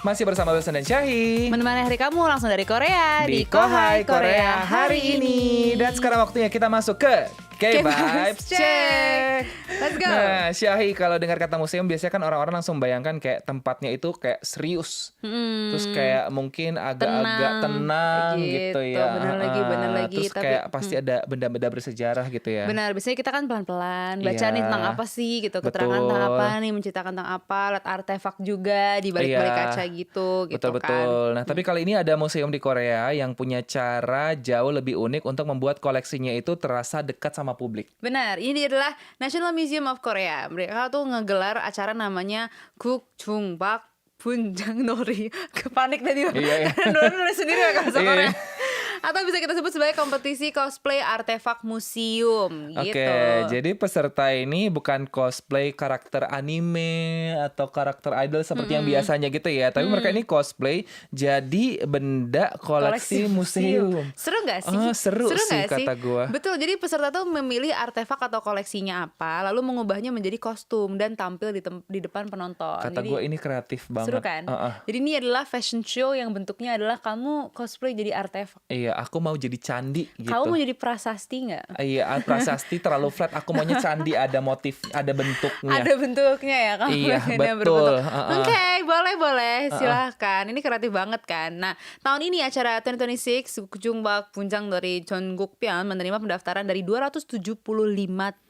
Masih bersama Wilson dan Syahi Menemani hari kamu langsung dari Korea di Kohai Korea hari ini. Dan sekarang waktunya kita masuk ke K-Vibes Check. Let's go. Nah, Syahi, kalau dengar kata museum biasanya kan orang-orang langsung bayangkan kayak tempatnya itu kayak serius. Terus kayak mungkin agak-agak tenang gitu ya. Bener lagi. Terus Tapi, kayak pasti ada benda-benda bersejarah gitu ya. Benar, biasanya kita kan pelan-pelan baca Iya. nih tentang apa sih gitu, keterangan Betul. tentang apa nih, menceritakan tentang apa, lihat artefak juga di balik-balik Iya. kaca gitu kan. Betul. Nah, tapi kali ini ada museum di Korea yang punya cara jauh lebih unik untuk membuat koleksinya itu terasa dekat sama publik. Benar, ini adalah National Museum of Korea. Mereka tuh ngegelar acara namanya Gukjungbak Bunjangnori. Kepanik tadi. Iya. Karena nulis sendiri ya bahasa Iya. Korea. Atau bisa kita sebut sebagai kompetisi cosplay artefak museum gitu. Oke, jadi peserta ini bukan cosplay karakter anime atau karakter idol seperti yang biasanya gitu ya. Tapi mereka ini cosplay jadi benda koleksi museum. Seru gak sih? Oh, seru sih nggak kata gua. Betul, jadi peserta tuh memilih artefak atau koleksinya apa, lalu mengubahnya menjadi kostum dan tampil di depan penonton. Kata Jadi, gue ini kreatif banget. seru kan? Uh-uh. Jadi ini adalah fashion show yang bentuknya adalah kamu cosplay jadi artefak. Iya, aku mau jadi candi gitu. Kamu mau jadi prasasti nggak? Iya, prasasti terlalu flat. Aku maunya candi, ada motif, ada bentuknya. Ada bentuknya ya kamu Iya, pengennya betul. berbentuk. Uh-uh. Oke, boleh, silahkan. Ini kreatif banget kan. Nah, tahun ini acara 2026 Gukjungbak Bunjangnori Jeonggukpyeon menerima pendaftaran dari 275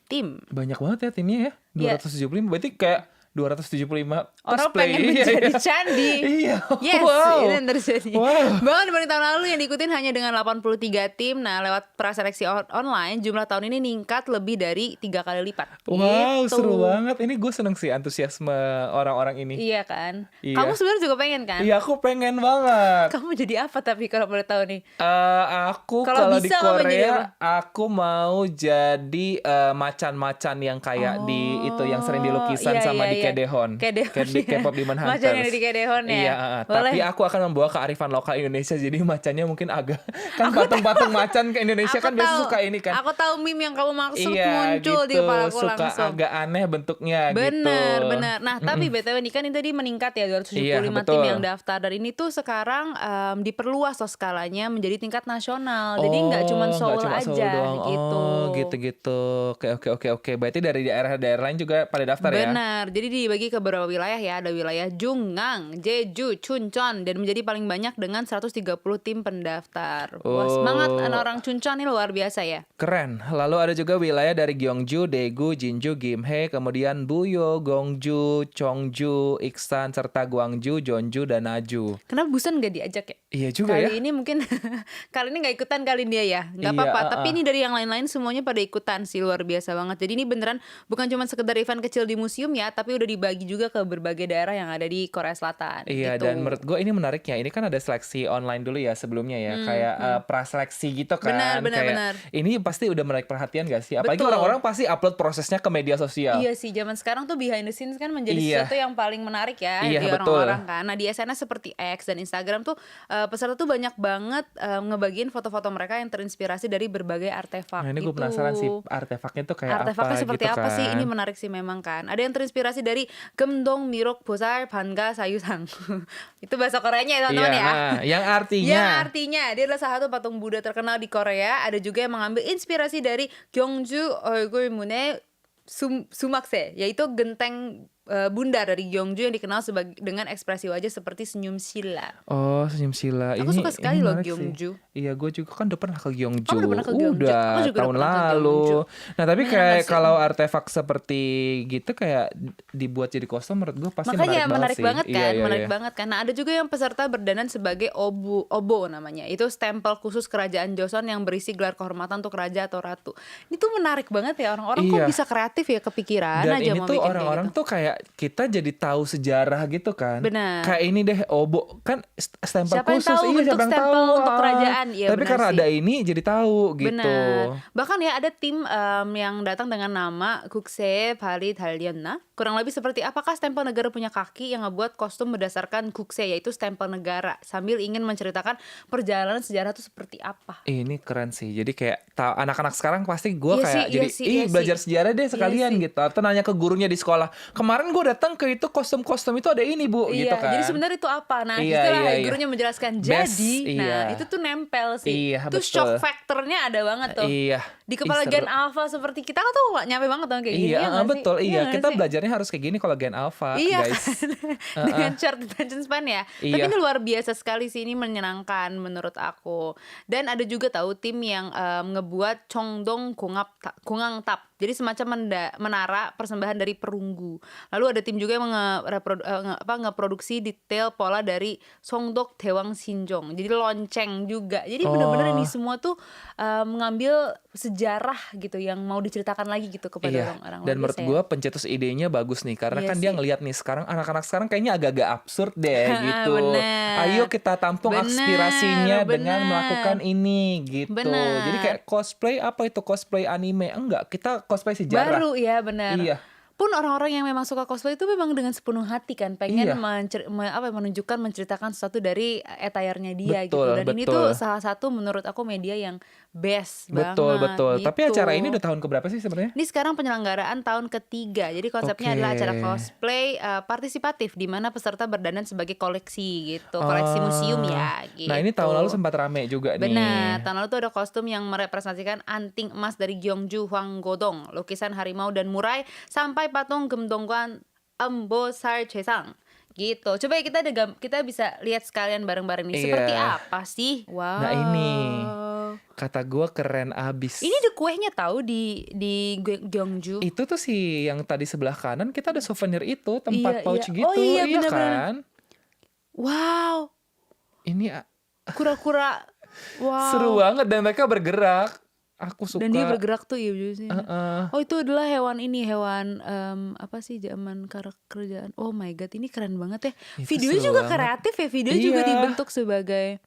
tim. Banyak banget ya timnya ya. Iya. 275, berarti kayak 275 Orang cosplay. pengen menjadi candi. Iya. Yes, Wow. ini yang terjadi. Wow. Bahkan dibanding tahun lalu yang diikutin hanya dengan 83 tim. Nah, lewat praseleksi online, jumlah tahun ini ningkat lebih dari 3 kali lipat. Wow, Gitu. seru banget. Ini gue seneng sih antusiasme orang-orang ini. Iya kan? Iya. Kamu sebenarnya juga pengen kan? Iya, aku pengen banget. Kamu jadi apa tapi kalau boleh tahu nih? Aku Kalau kalau di bisa, kamu jadi Korea, aku mau jadi macan-macan yang kayak di itu yang sering dilukisan iya, sama iya, di iya. Kedehon. Kedehon, K-pop Demon Hunters. Macan yang ada di Kedehon ya? Iya, Boleh. tapi aku akan membawa kearifan lokal Indonesia. Jadi macannya mungkin agak kan patung-patung macan ke Indonesia kan biasa suka ini kan. Aku tahu meme yang kamu maksud Iya, muncul di gitu. kepala aku Suka langsung. agak aneh bentuknya gitu. Bener. Nah, tapi BTW ini kan ini tadi meningkat ya 275 Iya, tim betul. yang daftar. Dan ini tuh sekarang diperluas loh skalanya menjadi tingkat nasional. Jadi nggak cuma Seoul nggak cuma aja doang. gitu. Oh, gitu-gitu. Oke. Berarti dari daerah-daerah lain juga pada daftar ya? Benar. Jadi dibagi ke beberapa wilayah ya. Ada wilayah Jungang, Jeju, Chuncheon dan menjadi paling banyak dengan 130 tim pendaftar. Wah, semangat anak orang Chuncheon ini luar biasa ya. Keren. Lalu ada juga wilayah dari Gyeongju, Daegu, Jinju, Gimhae, kemudian Buyo, Gongju, Cheongju, Iksan, serta Gwangju, Jeonju, dan Naju. Kenapa Busan gak diajak ya? Iya juga Kali ya. ini mungkin kali ini nggak ikutan kali dia ya, nggak Iya, apa-apa. Tapi ini dari yang lain-lain semuanya pada ikutan sih, luar biasa banget. Jadi ini beneran bukan cuma sekedar event kecil di museum ya, tapi udah dibagi juga ke berbagai daerah yang ada di Korea Selatan. Iya, gitu. dan menurut gue ini menariknya. Ini kan ada seleksi online dulu ya sebelumnya ya, kayak praseleksi gitu kan. Benar, Kayak, benar. Ini pasti udah menarik perhatian gak sih? Apalagi Betul. orang-orang pasti upload prosesnya ke media sosial. Iya sih, zaman sekarang tuh behind the scenes kan menjadi Iya. sesuatu yang paling menarik ya Iya, di betul. orang-orang kan. Nah di SNS seperti X dan Instagram tuh peserta tuh banyak banget ngebagiin foto-foto mereka yang terinspirasi dari berbagai artefak. Nah, ini gue gitu. penasaran sih artefaknya tuh kayak Artefaknya apa seperti gitu apa sih? kan. Ini menarik sih memang kan. Ada yang terinspirasi dari Gemdong Mirok Bosal Banga Sayusang. Itu bahasa Koreanya ya teman-teman ya. Yang artinya Yang artinya dia adalah salah satu patung Buddha terkenal di Korea. Ada juga yang mengambil inspirasi dari Gyeongju Olgulmune Sumakse, yaitu genteng bundar dari Gyeongju yang dikenal dengan ekspresi wajah seperti senyum sila. Oh, senyum sila. Aku suka sekali ini loh menarik sih. Gyeongju. Iya, gue juga kan udah pernah ke Gyeongju. Kamu udah pernah ke Gyeongju? Udah, Aku juga udah tahun pernah ke Gyeongju. lalu. Nah, tapi Enak kayak sih. kalau artefak seperti gitu kayak dibuat jadi kostum menurut gue pasti Makanya menarik sih. banget kan, Iya. menarik banget kan. Nah ada juga yang peserta berdandan sebagai obo namanya. Itu stempel khusus kerajaan Joseon yang berisi gelar kehormatan untuk raja atau ratu. Ini tuh menarik banget ya, orang-orang Iya. kok bisa kreatif ya, kepikiran Dan aja ini mau tuh bikin kayak orang-orang gitu. tuh kayak kita jadi tahu sejarah gitu kan. Benar. Kayak ini deh obo kan stempel Siapa yang khusus. tahu Iya, bentuk siapa yang stempel tahu. untuk kerajaan? Iya, Tapi benar karena sih. ada ini jadi tahu gitu. Benar. Bahkan ya ada tim yang datang dengan nama Gukse Bali Dalyonna. Kurang lebih seperti apakah stempel negara punya kaki yang ngebuat kostum berdasarkan Gukse, yaitu stempel negara, sambil ingin menceritakan perjalanan sejarah itu seperti apa. Ini keren sih. Jadi kayak anak-anak sekarang pasti gue Iya kayak sih, jadi iya sih. belajar sejarah deh sekalian sih. gitu. Atau nanya ke gurunya di sekolah. Kemarin kemarin gue datang ke itu kostum-kostum itu ada ini Bu gitu kan. Jadi sebenarnya itu apa? Nah, Iya, itulah iya, iya. gurunya menjelaskan. Best, Jadi, nah iya. itu tuh nempel sih. Iya, Itu betul. shock factornya ada banget tuh. Iya. Di kepala Ih, Gen seru. Alpha seperti kita kan tuh gak nyampe banget dong kayak gini. Iya, ya nggak sih? betul. Iya, nggak kita sih? belajarnya harus kayak gini kalau Gen Alpha, Iya guys. kan. Dengan short attention span ya. Tapi Iya. ini luar biasa sekali sih, ini menyenangkan menurut aku. Dan ada juga tahu tim yang ngebuat Chongdong Gungang Tap. Jadi semacam menara persembahan dari perunggu. Lalu ada tim juga yang ngeproduksi detail pola dari Songdok Dewang Sinjong. Jadi lonceng juga. Jadi benar-benar ini semua tuh mengambil sejarah gitu yang mau diceritakan lagi gitu kepada Iya. orang-orang. Dan Luar menurut biasa ya. gue pencetus idenya bagus nih karena Iya kan dia sih. ngelihat nih sekarang anak-anak sekarang kayaknya agak-agak absurd deh gitu. Bener. Ayo kita tampung Bener, aspirasinya dengan bener. melakukan ini gitu. Bener. Jadi kayak cosplay, apa itu cosplay anime? Enggak, kita cosplay sejarah. Baru ya, benar. Iya. Pun orang-orang yang memang suka cosplay itu memang dengan sepenuh hati kan pengen Iya. menunjukkan menceritakan sesuatu dari attire-nya dia Betul, gitu. Dan ini betul. tuh salah satu menurut aku media yang best Betul, banget betul. Tapi gitu. acara ini udah tahun keberapa sih sebenarnya? Ini sekarang penyelenggaraan tahun ketiga. Jadi konsepnya Oke. adalah acara cosplay partisipatif di mana peserta berdandan sebagai koleksi gitu, koleksi museum ya gitu. Nah, ini tahun lalu sempat rame juga nih. Benar, tahun lalu tuh ada kostum yang merepresentasikan anting emas dari Gyeongju Hwanggodong, lukisan harimau dan murai, sampai patung Gemdongkwan Embosar Chesang. Gitu. Coba ya kita bisa lihat sekalian bareng-bareng nih. Iya. Seperti apa sih? Wow. Nah, ini kata gue keren abis. Ini ada kuehnya tahu di Gyeongju. Itu tuh sih yang tadi sebelah kanan kita ada souvenir itu, tempat Iya, pouch iya. gitu. Oh iya, iya benar-benar. kan? Wow. Ini Kura-kura. Wow. seru banget dan mereka bergerak. Aku suka. Dan dia bergerak tuh ya sih. Heeh. Oh itu adalah hewan apa sih zaman kerajaan. Oh my god, ini keren banget ya. Itu Videonya seru juga banget. kreatif ya. Video juga Iya. dibentuk sebagai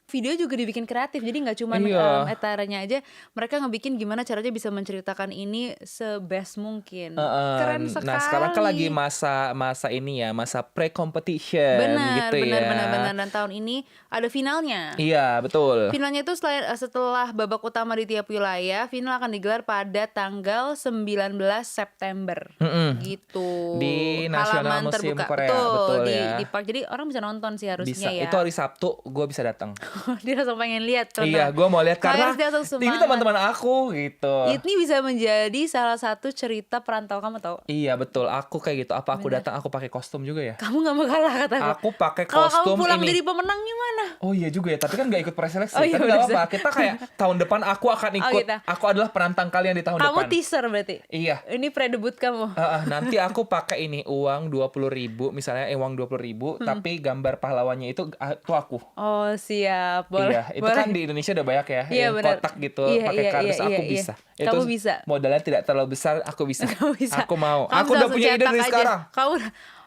video juga dibikin kreatif. Jadi nggak cuma Iya. etaranya aja. Mereka ngebikin gimana caranya bisa menceritakan ini sebest mungkin. Heeh. Keren sekali. Nah sekarang kan lagi masa ini ya, masa pre-competition benar, gitu ya. benar. Dan tahun ini ada finalnya. Iya betul. Finalnya itu setelah babak utama di tiap wilayah, final akan digelar pada tanggal 19 September. Gitu. Di National Halaman Museum terbuka. Korea, betul ya. Di park. Jadi orang bisa nonton sih harusnya Bisa. ya. Itu hari Sabtu gue bisa datang. Dia langsung pengen lihat. Iya, gue mau lihat karena Dia langsung ini semangat. teman-teman aku gitu. Ini bisa menjadi salah satu cerita perantau kamu tau. Iya betul. Aku kayak gitu. Apa aku datang aku pakai kostum juga ya? Kamu gak mau kalah kataku. Aku pakai Kalau kamu kostum pulang ini. jadi pemenang gimana? Oh iya juga ya, tapi kan gak ikut preseleksi. Oh iya, Tapi gak bener. apa-apa, kita kayak tahun depan aku akan ikut. gitu. Aku adalah penantang kalian di tahun Kamu depan. teaser berarti. Iya. Ini pre-debut kamu. Nanti aku pakai ini uang 20.000, misalnya uang 20.000, tapi gambar pahlawannya itu aku. Oh siap. Boleh. Iya, itu boleh. kan di Indonesia udah banyak ya, Iya, yang benar. kotak gitu, Iya, pakai iya, kardus. iya, Aku iya. bisa. Kamu bisa. Modalnya tidak terlalu besar, aku bisa. Kamu bisa. Aku mau. Kamu Aku udah langsung punya ide cetak dari aja. sekarang.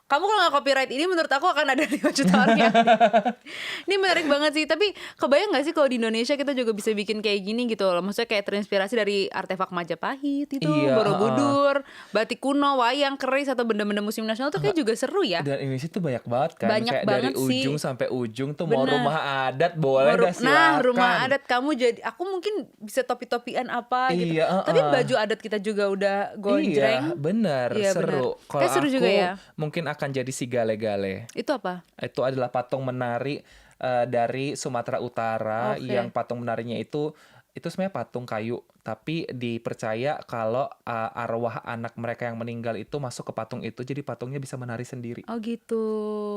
Kamu kalau nggak copyright ini menurut aku akan ada 5 juta orang yang ini menarik banget sih. Tapi kebayang nggak sih kalau di Indonesia kita juga bisa bikin kayak gini gitu loh. Maksudnya kayak terinspirasi dari artefak Majapahit itu, Iya, Borobudur, batik kuno, wayang, keris atau benda-benda museum nasional tuh kayak juga seru ya. Dan Indonesia tuh banyak banget kan, Banyak kayak banget dari sih. ujung sampai ujung tuh mau Bener. rumah adat boleh dah silakan. Nah, rumah adat kamu jadi aku mungkin bisa topi-topian apa gitu. Iya, Tapi baju adat kita juga udah Iya, gonjreng. benar, Iya, seru. benar. Kalau Kayak seru aku juga ya. mungkin akan jadi si gale-gale. Itu apa? Itu adalah patung menari dari Sumatera Utara. Oke. Yang patung menarinya itu sebenarnya patung kayu, tapi dipercaya kalau arwah anak mereka yang meninggal itu masuk ke patung itu, jadi patungnya bisa menari sendiri. Oh gitu.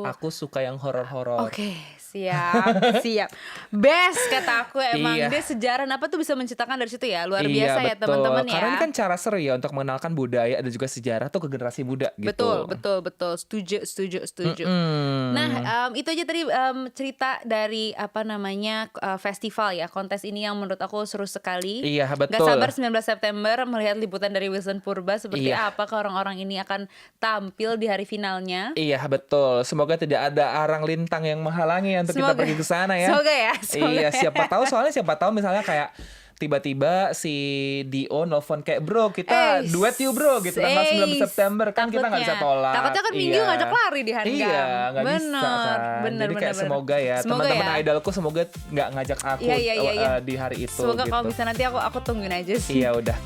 Aku suka yang horor-horor. Oke, siap, siap. Best kata aku emang Iya. dia sejarah apa tuh bisa menciptakan dari situ ya. Luar Iya, biasa ya betul. teman-teman ya. Karena ini kan cara seru ya untuk mengenalkan budaya dan juga sejarah tuh ke generasi muda gitu. Betul. Setuju. Mm. Nah, itu aja tadi cerita dari festival ya, kontes ini yang menurut aku seru sekali. Iya, betul. Gak sabar 19 September melihat liputan dari Wilson Purba seperti Iya. apakah orang-orang ini akan tampil di hari finalnya. Iya, betul. Semoga tidak ada arang lintang yang menghalangi untuk kita Semoga. pergi ke sana ya. Semoga ya. Iya, siapa tahu misalnya kayak tiba-tiba si Dio nelfon kayak bro kita duet yuk bro gitu tanggal 19 September kan kita nggak bisa tolak. Takutnya kan Minggu ngajak lari di Hanggang. Iya, nggak bisa kan. Bener, Jadi kayak bener. semoga ya Semoga teman-teman ya. idolku semoga nggak ngajak aku Iya. di hari itu. Semoga gitu. kalau bisa nanti aku tungguin aja sih. Iya udah.